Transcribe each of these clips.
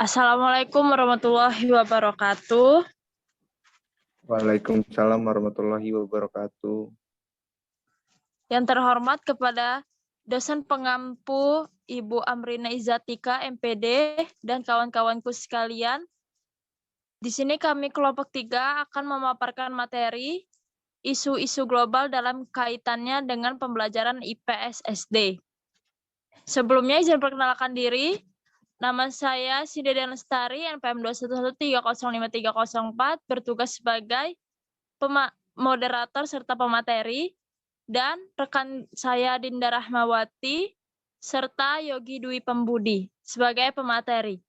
Assalamualaikum warahmatullahi wabarakatuh. Waalaikumsalam warahmatullahi wabarakatuh. Yang terhormat kepada dosen pengampu Ibu Amrina Izatika, MPD, dan kawan-kawanku sekalian. Di sini kami kelompok 3 akan memaparkan materi isu-isu global dalam kaitannya dengan pembelajaran IPS SD. Sebelumnya izin perkenalkan diri. Nama saya Sidedian Lestari, NPM 211305304, bertugas sebagai moderator serta pemateri, dan rekan saya Dinda Rahmawati, serta Yogi Dwi Pembudi sebagai pemateri.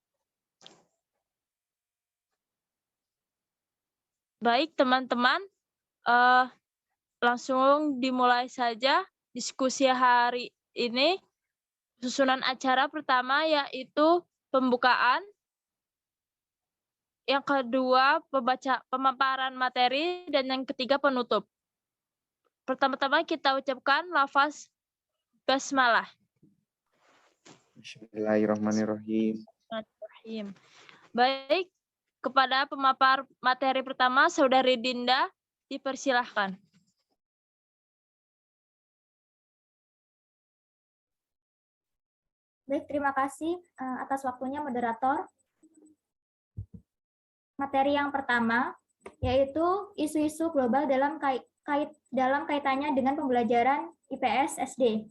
Baik teman-teman, langsung dimulai saja diskusi hari ini. Susunan acara pertama yaitu pembukaan, yang kedua pemaparan materi, dan yang ketiga penutup. Pertama-tama kita ucapkan lafaz basmalah. Bismillahirrahmanirrahim. Baik, kepada pemapar materi pertama, Saudari Dinda, dipersilahkan. Baik, terima kasih atas waktunya moderator. Materi yang pertama yaitu isu-isu global dalam kaitannya dengan pembelajaran IPS SD.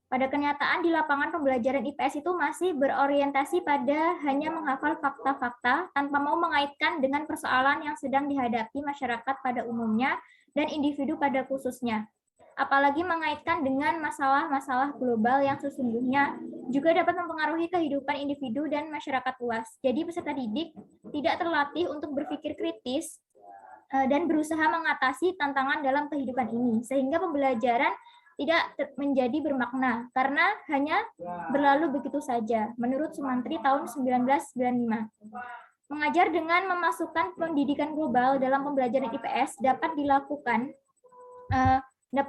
Pada kenyataan di lapangan pembelajaran IPS itu masih berorientasi pada hanya menghafal fakta-fakta tanpa mau mengaitkan dengan persoalan yang sedang dihadapi masyarakat pada umumnya dan individu pada khususnya. Apalagi mengaitkan dengan masalah-masalah global yang sesungguhnya juga dapat mempengaruhi kehidupan individu dan masyarakat luas. Jadi peserta didik tidak terlatih untuk berpikir kritis dan berusaha mengatasi tantangan dalam kehidupan ini, sehingga pembelajaran tidak menjadi bermakna karena hanya berlalu begitu saja, menurut Sumantri tahun 1995. Mengajar dengan memasukkan pendidikan global dalam pembelajaran IPS dapat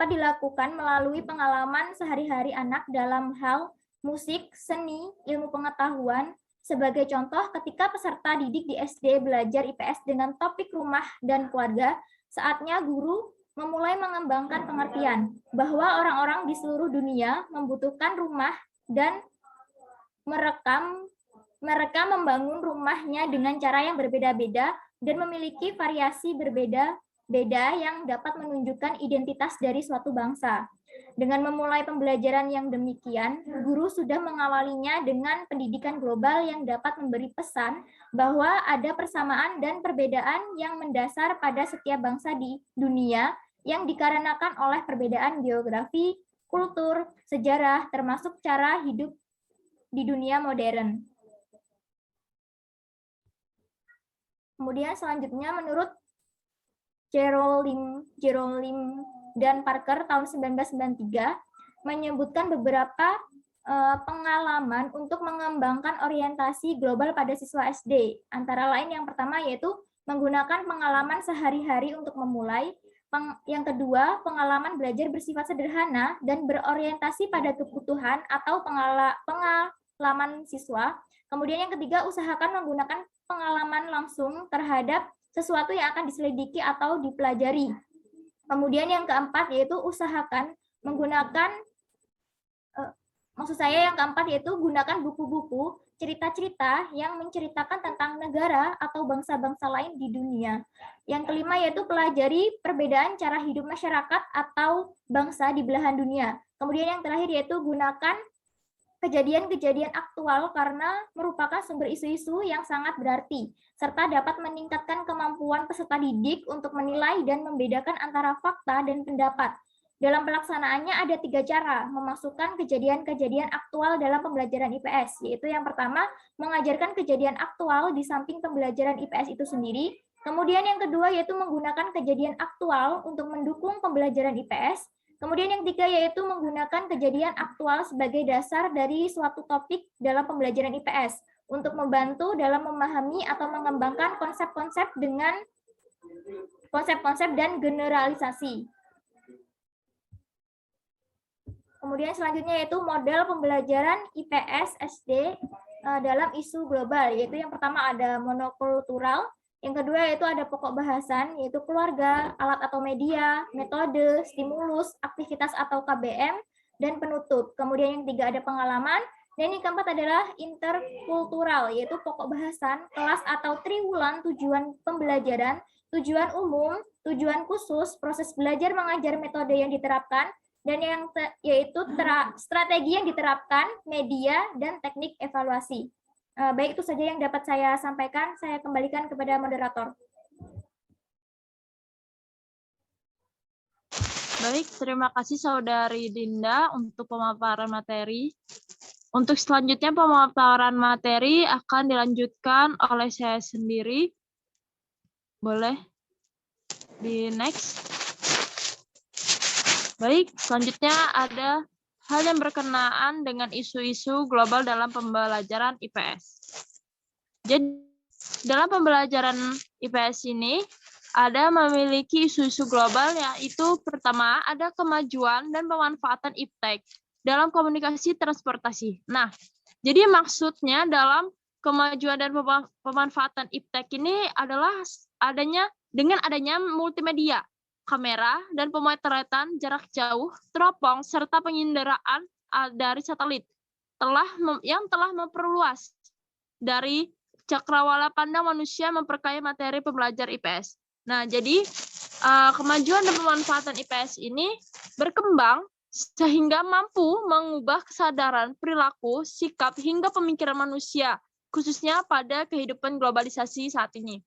dilakukan melalui pengalaman sehari-hari anak dalam hal musik, seni, ilmu pengetahuan. Sebagai contoh, ketika peserta didik di SD belajar IPS dengan topik rumah dan keluarga, saatnya guru memulai mengembangkan pengertian bahwa orang-orang di seluruh dunia membutuhkan rumah dan mereka membangun rumahnya dengan cara yang berbeda-beda dan memiliki variasi berbeda yang dapat menunjukkan identitas dari suatu bangsa. Dengan memulai pembelajaran yang demikian, guru sudah mengawalinya dengan pendidikan global yang dapat memberi pesan bahwa ada persamaan dan perbedaan yang mendasar pada setiap bangsa di dunia yang dikarenakan oleh perbedaan geografi, kultur, sejarah, termasuk cara hidup di dunia modern. Kemudian selanjutnya menurut Jerome dan Parker tahun 1993 menyebutkan beberapa pengalaman untuk mengembangkan orientasi global pada siswa SD. Antara lain yang pertama yaitu menggunakan pengalaman sehari-hari untuk memulai. Yang kedua, pengalaman belajar bersifat sederhana dan berorientasi pada kebutuhan atau pengalaman siswa. Kemudian yang ketiga, usahakan menggunakan pengalaman langsung terhadap sesuatu yang akan diselidiki atau dipelajari. Kemudian yang keempat yaitu usahakan menggunakan, yang keempat yaitu gunakan buku-buku, cerita-cerita yang menceritakan tentang negara atau bangsa-bangsa lain di dunia. Yang kelima yaitu pelajari perbedaan cara hidup masyarakat atau bangsa di belahan dunia. Kemudian yang terakhir yaitu gunakan kejadian-kejadian aktual karena merupakan sumber isu-isu yang sangat berarti, serta dapat meningkatkan kemampuan peserta didik untuk menilai dan membedakan antara fakta dan pendapat. Dalam pelaksanaannya ada 3 cara memasukkan kejadian-kejadian aktual dalam pembelajaran IPS, yaitu yang pertama, mengajarkan kejadian aktual di samping pembelajaran IPS itu sendiri. Kemudian yang kedua yaitu menggunakan kejadian aktual untuk mendukung pembelajaran IPS. Kemudian yang ketiga yaitu menggunakan kejadian aktual sebagai dasar dari suatu topik dalam pembelajaran IPS untuk membantu dalam memahami atau mengembangkan konsep-konsep dan generalisasi. Kemudian selanjutnya yaitu model pembelajaran IPS SD dalam isu global, yaitu yang pertama ada monokultural, yang kedua yaitu ada pokok bahasan, yaitu keluarga, alat atau media, metode, stimulus, aktivitas atau KBM, dan penutup. Kemudian yang ketiga ada pengalaman, dan yang keempat adalah interkultural, yaitu pokok bahasan, kelas atau triwulan, tujuan pembelajaran, tujuan umum, tujuan khusus, proses belajar mengajar, metode yang diterapkan, dan yang yaitu strategi yang diterapkan, media, dan teknik evaluasi. Baik, itu saja yang dapat saya sampaikan. Saya kembalikan kepada moderator. Baik, terima kasih Saudari Dinda untuk pemaparan materi. Untuk selanjutnya pemaparan materi akan dilanjutkan oleh saya sendiri. Boleh di next. Baik, selanjutnya ada hal yang berkenaan dengan isu-isu global dalam pembelajaran IPS. Jadi, dalam pembelajaran IPS ini, ada memiliki isu-isu global, yaitu pertama, ada kemajuan dan pemanfaatan iptek dalam komunikasi transportasi. Nah, jadi maksudnya dalam kemajuan dan pemanfaatan iptek ini adalah dengan adanya multimedia, kamera, dan pemotretan jarak jauh, teropong, serta penginderaan dari satelit yang telah memperluas dari cakrawala pandang manusia memperkaya materi pembelajar IPS. Nah, jadi kemajuan dan pemanfaatan IPS ini berkembang sehingga mampu mengubah kesadaran, perilaku, sikap, hingga pemikiran manusia, khususnya pada kehidupan globalisasi saat ini.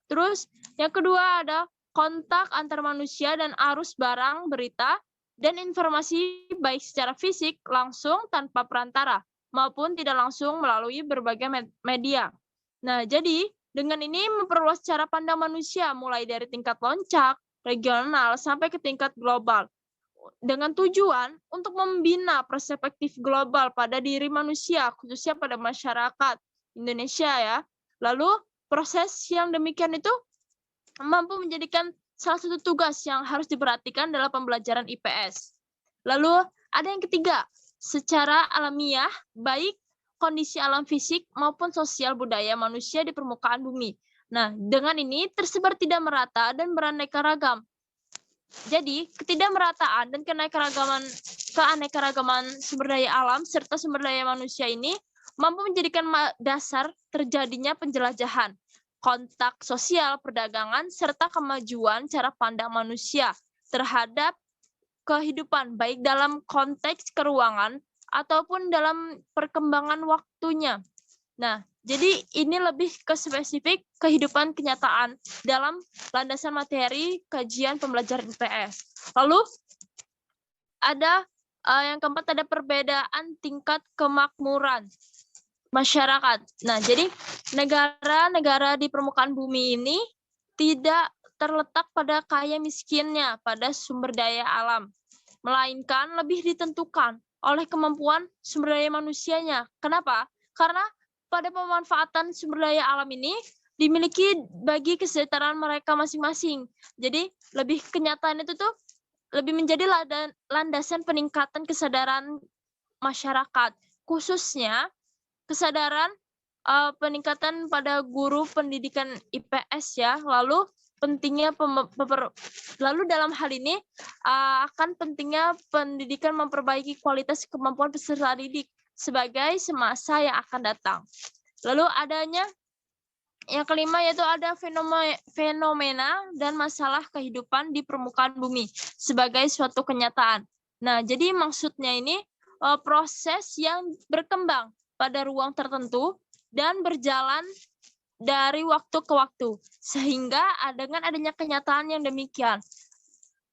Terus, yang kedua ada kontak antar manusia dan arus barang, berita, dan informasi baik secara fisik, langsung tanpa perantara, maupun tidak langsung melalui berbagai media. Nah, jadi dengan ini memperluas cara pandang manusia mulai dari tingkat loncak, regional, sampai ke tingkat global. Dengan tujuan untuk membina perspektif global pada diri manusia, khususnya pada masyarakat Indonesia ya. Lalu proses yang demikian itu mampu menjadikan salah satu tugas yang harus diperhatikan dalam pembelajaran IPS. Lalu ada yang ketiga, secara alamiah, baik kondisi alam fisik maupun sosial budaya manusia di permukaan bumi. Nah, dengan ini tersebar tidak merata dan beraneka ragam. Jadi, ketidakmerataan dan keanekaragaman sumber daya alam serta sumber daya manusia ini mampu menjadikan dasar terjadinya penjelajahan, kontak sosial, perdagangan, serta kemajuan cara pandang manusia terhadap kehidupan, baik dalam konteks keruangan ataupun dalam perkembangan waktunya. Nah, jadi ini lebih ke spesifik kehidupan kenyataan dalam landasan materi kajian pembelajaran IPS. Lalu ada yang keempat, ada perbedaan tingkat kemakmuran masyarakat. Nah, jadi negara-negara di permukaan bumi ini tidak terletak pada kaya miskinnya, pada sumber daya alam, melainkan lebih ditentukan oleh kemampuan sumber daya manusianya. Kenapa? Karena pada pemanfaatan sumber daya alam ini dimiliki bagi kesejahteraan mereka masing-masing. Jadi lebih kenyataan itu tuh lebih menjadi landasan peningkatan kesadaran masyarakat, khususnya kesadaran peningkatan pada guru pendidikan IPS ya. Lalu pentingnya lalu dalam hal ini akan pentingnya pendidikan memperbaiki kualitas kemampuan peserta didik sebagai semasa yang akan datang. Lalu adanya yang kelima yaitu ada fenomena dan masalah kehidupan di permukaan bumi sebagai suatu kenyataan. Nah, jadi maksudnya ini proses yang berkembang pada ruang tertentu dan berjalan dari waktu ke waktu, sehingga dengan adanya kenyataan yang demikian,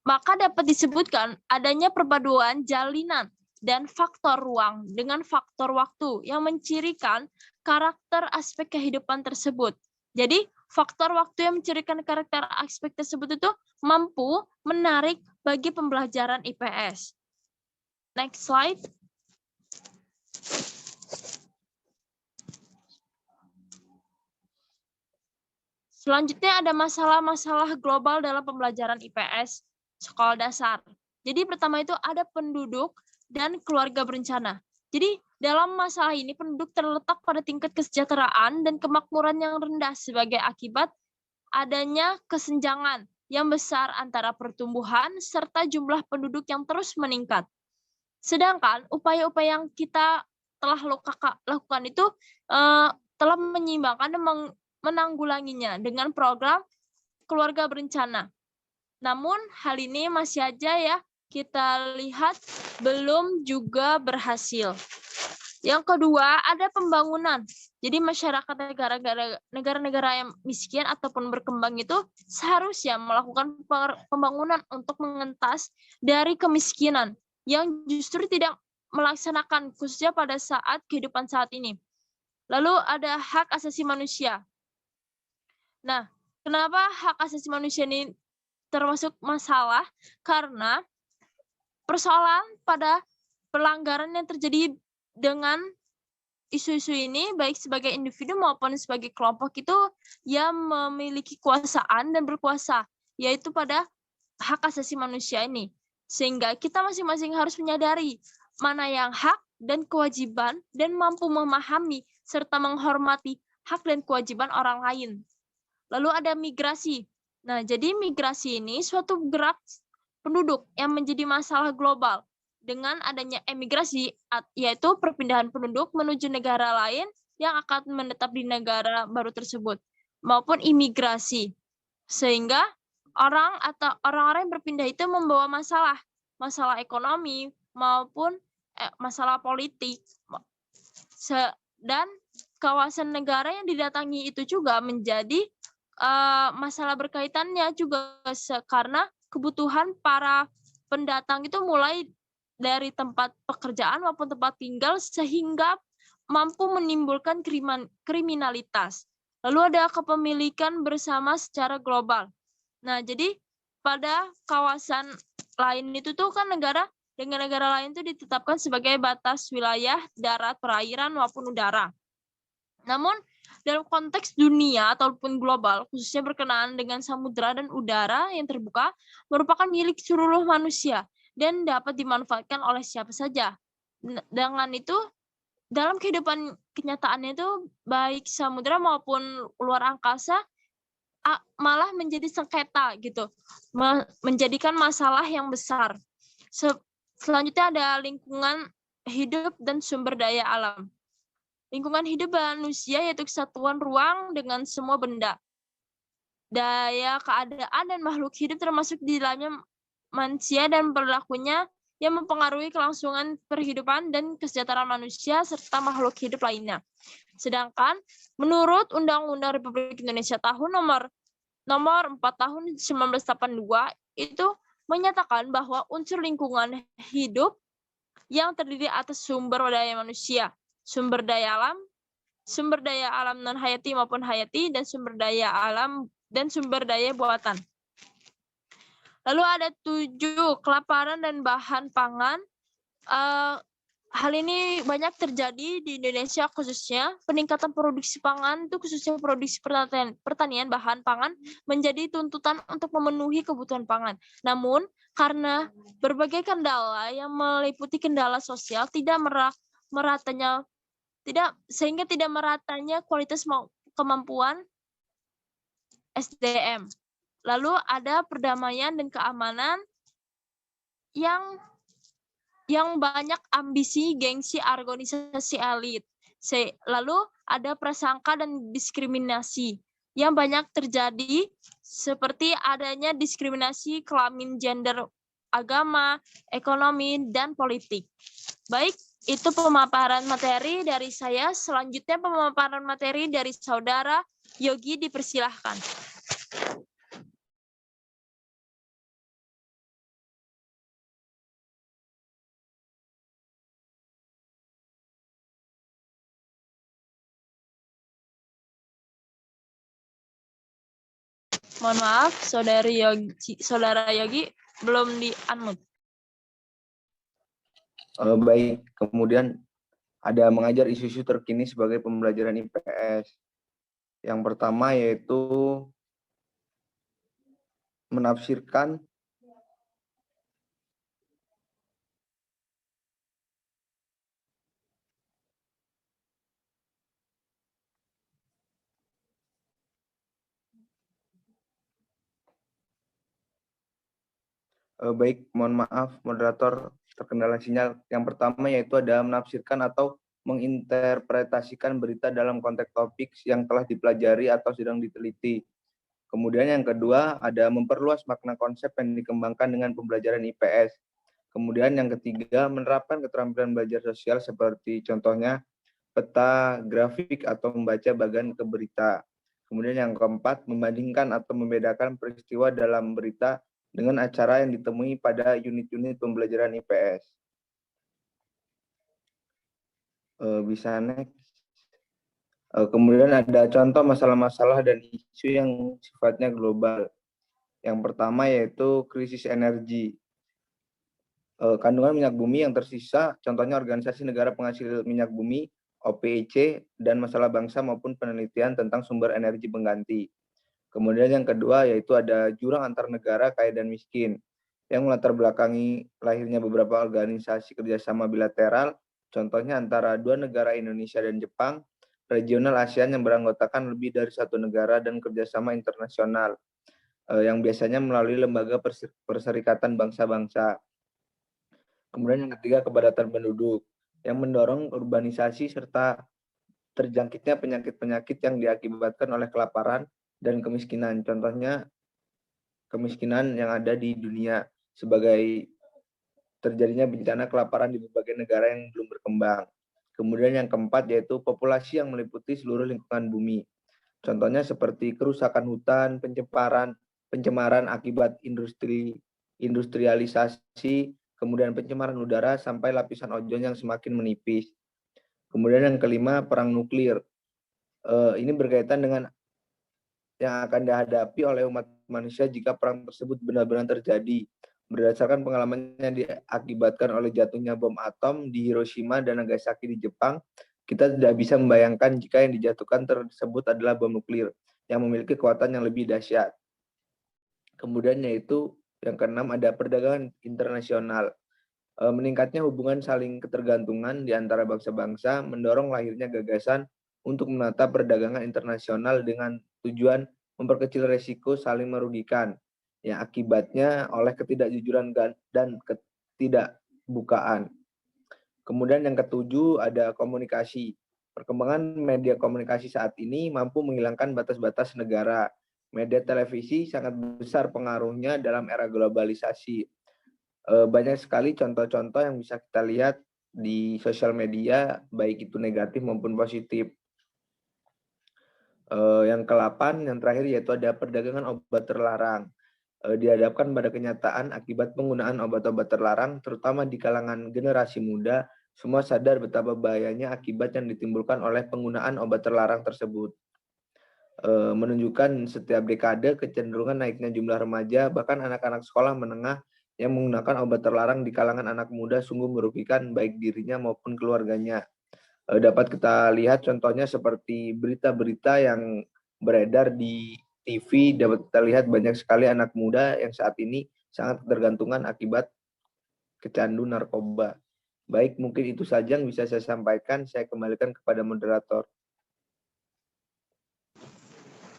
maka dapat disebutkan adanya perpaduan jalinan dan faktor ruang dengan faktor waktu yang mencirikan karakter aspek kehidupan tersebut. Jadi, faktor waktu yang mencirikan karakter aspek tersebut itu mampu menarik bagi pembelajaran IPS. Next slide. Selanjutnya ada masalah-masalah global dalam pembelajaran IPS sekolah dasar. Jadi pertama itu ada penduduk dan keluarga berencana. Jadi Dalam masalah ini, penduduk terletak pada tingkat kesejahteraan dan kemakmuran yang rendah sebagai akibat adanya kesenjangan yang besar antara pertumbuhan serta jumlah penduduk yang terus meningkat. Sedangkan upaya-upaya yang kita telah lakukan itu telah menyeimbangkan dan menanggulanginya dengan program keluarga berencana. Namun hal ini masih aja ya kita lihat belum juga berhasil. Yang kedua, ada pembangunan. Jadi masyarakat negara-negara yang miskin ataupun berkembang itu seharusnya melakukan pembangunan untuk mengentas dari kemiskinan yang justru tidak melaksanakan khususnya pada saat kehidupan saat ini. Lalu ada hak asasi manusia. Nah, kenapa hak asasi manusia ini termasuk masalah? Karena persoalan pada pelanggaran yang terjadi dengan isu-isu ini, baik sebagai individu maupun sebagai kelompok itu yang memiliki kekuasaan dan berkuasa, yaitu pada hak asasi manusia ini. Sehingga kita masing-masing harus menyadari mana yang hak dan kewajiban dan mampu memahami serta menghormati hak dan kewajiban orang lain. Lalu ada migrasi. Nah, jadi migrasi ini suatu gerak penduduk yang menjadi masalah global. Dengan adanya emigrasi, yaitu perpindahan penduduk menuju negara lain yang akan menetap di negara baru tersebut, maupun imigrasi. Sehingga orang-orang yang berpindah itu membawa masalah ekonomi maupun masalah politik. Dan kawasan negara yang didatangi itu juga menjadi masalah berkaitannya juga karena kebutuhan para pendatang itu mulai dari tempat pekerjaan maupun tempat tinggal sehingga mampu menimbulkan kriminalitas. Lalu ada kepemilikan bersama secara global. Nah, jadi pada kawasan lain itu tuh kan negara dengan negara lain itu ditetapkan sebagai batas wilayah darat, perairan maupun udara. Namun dalam konteks dunia ataupun global, khususnya berkenaan dengan samudera dan udara yang terbuka, merupakan milik seluruh manusia dan dapat dimanfaatkan oleh siapa saja. Dengan itu, dalam kehidupan kenyataannya itu, baik samudera maupun luar angkasa, malah menjadi sengketa gitu, menjadikan masalah yang besar. Selanjutnya ada lingkungan hidup dan sumber daya alam. Lingkungan hidup manusia yaitu kesatuan ruang dengan semua benda. Daya keadaan dan makhluk hidup termasuk di dalamnya manusia dan perilakunya yang mempengaruhi kelangsungan perhidupan dan kesejahteraan manusia serta makhluk hidup lainnya. Sedangkan menurut Undang-Undang Republik Indonesia nomor 4 tahun 1982 itu menyatakan bahwa unsur lingkungan hidup yang terdiri atas sumber daya manusia, sumber daya alam non hayati maupun hayati, dan sumber daya alam dan sumber daya buatan. Lalu ada 7, kelaparan dan bahan pangan. Hal ini banyak terjadi di Indonesia khususnya. Peningkatan produksi pangan itu khususnya produksi pertanian bahan pangan menjadi tuntutan untuk memenuhi kebutuhan pangan. Namun karena berbagai kendala yang meliputi kendala sosial sehingga tidak meratanya kualitas kemampuan SDM. Lalu ada perdamaian dan keamanan yang banyak ambisi, gengsi, organisasi elit. Lalu ada prasangka dan diskriminasi yang banyak terjadi seperti adanya diskriminasi kelamin, gender, agama, ekonomi, dan politik. Baik, itu pemaparan materi dari saya. Selanjutnya pemaparan materi dari Saudara Yogi, dipersilahkan. Mohon maaf, Saudara Yogi belum di-unmute. Baik, kemudian ada mengajar isu-isu terkini sebagai pembelajaran IPS. Yang pertama yaitu menafsirkan Baik, mohon maaf moderator terkendala sinyal. Yang pertama yaitu ada menafsirkan atau menginterpretasikan berita dalam konteks topik yang telah dipelajari atau sedang diteliti. Kemudian yang kedua ada memperluas makna konsep yang dikembangkan dengan pembelajaran IPS. Kemudian yang ketiga menerapkan keterampilan belajar sosial seperti contohnya peta, grafik, atau membaca bagan ke berita. Kemudian yang keempat, membandingkan atau membedakan peristiwa dalam berita dengan acara yang ditemui pada unit-unit pembelajaran IPS. Bisa next. Kemudian ada contoh masalah-masalah dan isu yang sifatnya global. Yang pertama yaitu krisis energi. Kandungan minyak bumi yang tersisa, contohnya Organisasi Negara Penghasil Minyak Bumi, OPEC, dan masalah bangsa maupun penelitian tentang sumber energi pengganti. Kemudian yang kedua yaitu ada jurang antar negara kaya dan miskin, yang melatar belakangi lahirnya beberapa organisasi kerjasama bilateral, contohnya antara dua negara Indonesia dan Jepang, regional ASEAN yang beranggotakan lebih dari satu negara, dan kerjasama internasional yang biasanya melalui lembaga perserikatan bangsa-bangsa. Kemudian yang ketiga kepadatan penduduk yang mendorong urbanisasi serta terjangkitnya penyakit-penyakit yang diakibatkan oleh kelaparan dan kemiskinan. Contohnya kemiskinan yang ada di dunia sebagai terjadinya bencana kelaparan di berbagai negara yang belum berkembang. Kemudian yang keempat yaitu populasi yang meliputi seluruh lingkungan bumi. Contohnya seperti kerusakan hutan, pencemaran akibat industrialisasi, kemudian pencemaran udara sampai lapisan ozon yang semakin menipis. Kemudian yang kelima, perang nuklir. Ini berkaitan dengan yang akan dihadapi oleh umat manusia jika perang tersebut benar-benar terjadi. Berdasarkan pengalaman yang diakibatkan oleh jatuhnya bom atom di Hiroshima dan Nagasaki di Jepang, kita tidak bisa membayangkan jika yang dijatuhkan tersebut adalah bom nuklir yang memiliki kekuatan yang lebih dahsyat. Kemudian yaitu yang keenam ada perdagangan internasional. Meningkatnya hubungan saling ketergantungan di antara bangsa-bangsa mendorong lahirnya gagasan untuk menata perdagangan internasional dengan tujuan memperkecil resiko saling merugikan yang akibatnya oleh ketidakjujuran dan ketidakbukaan. Kemudian yang ketujuh ada komunikasi. Perkembangan media komunikasi saat ini mampu menghilangkan batas-batas negara. Media televisi sangat besar pengaruhnya dalam era globalisasi. Banyak sekali contoh-contoh yang bisa kita lihat di sosial media, baik itu negatif maupun positif. Yang ke-8, yang terakhir yaitu ada perdagangan obat terlarang. Dihadapkan pada kenyataan akibat penggunaan obat-obat terlarang, terutama di kalangan generasi muda, semua sadar betapa bahayanya akibat yang ditimbulkan oleh penggunaan obat terlarang tersebut. Menunjukkan setiap dekade kecenderungan naiknya jumlah remaja, bahkan anak-anak sekolah menengah yang menggunakan obat terlarang di kalangan anak muda sungguh merugikan baik dirinya maupun keluarganya. Dapat kita lihat contohnya seperti berita-berita yang beredar di TV, dapat kita lihat banyak sekali anak muda yang saat ini sangat ketergantungan akibat kecandu narkoba. Baik, mungkin itu saja yang bisa saya sampaikan. Saya kembalikan kepada moderator.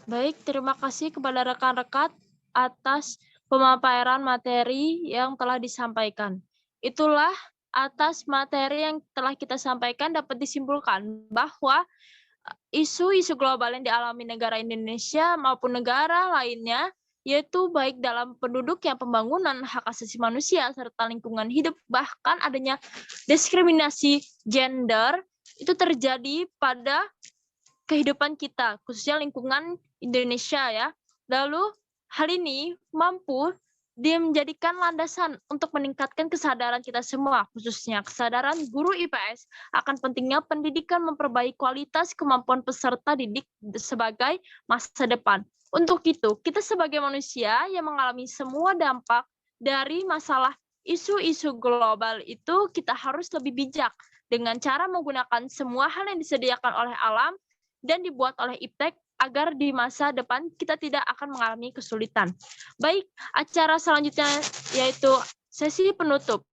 Baik, terima kasih kepada rekan-rekan atas pemaparan materi yang telah disampaikan. Itulah atas materi yang telah kita sampaikan dapat disimpulkan bahwa isu-isu global yang dialami negara Indonesia maupun negara lainnya, yaitu baik dalam penduduk yang pembangunan hak asasi manusia serta lingkungan hidup, bahkan adanya diskriminasi gender, itu terjadi pada kehidupan kita, khususnya lingkungan Indonesia ya. Lalu hal ini mampu dia menjadikan landasan untuk meningkatkan kesadaran kita semua, khususnya kesadaran guru IPS akan pentingnya pendidikan memperbaiki kualitas kemampuan peserta didik sebagai masa depan. Untuk itu, kita sebagai manusia yang mengalami semua dampak dari masalah isu-isu global itu, kita harus lebih bijak dengan cara menggunakan semua hal yang disediakan oleh alam dan dibuat oleh IPTEK agar di masa depan kita tidak akan mengalami kesulitan. Baik, acara selanjutnya yaitu sesi penutup.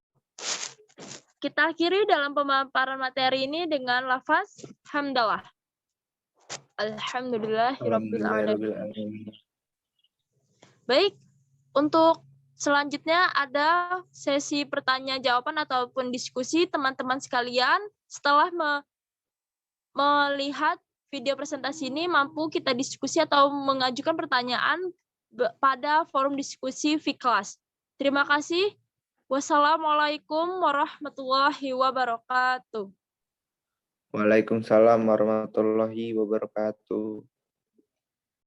Kita akhiri dalam pemaparan materi ini dengan lafaz hamdalah. Alhamdulillahirabbil alamin. Baik, untuk Selanjutnya ada sesi pertanya-jawaban ataupun diskusi teman-teman sekalian. Setelah melihat video presentasi ini, mampu kita diskusi atau mengajukan pertanyaan pada forum diskusi Vkelas. Terima kasih. Wassalamualaikum warahmatullahi wabarakatuh. Waalaikumsalam warahmatullahi wabarakatuh.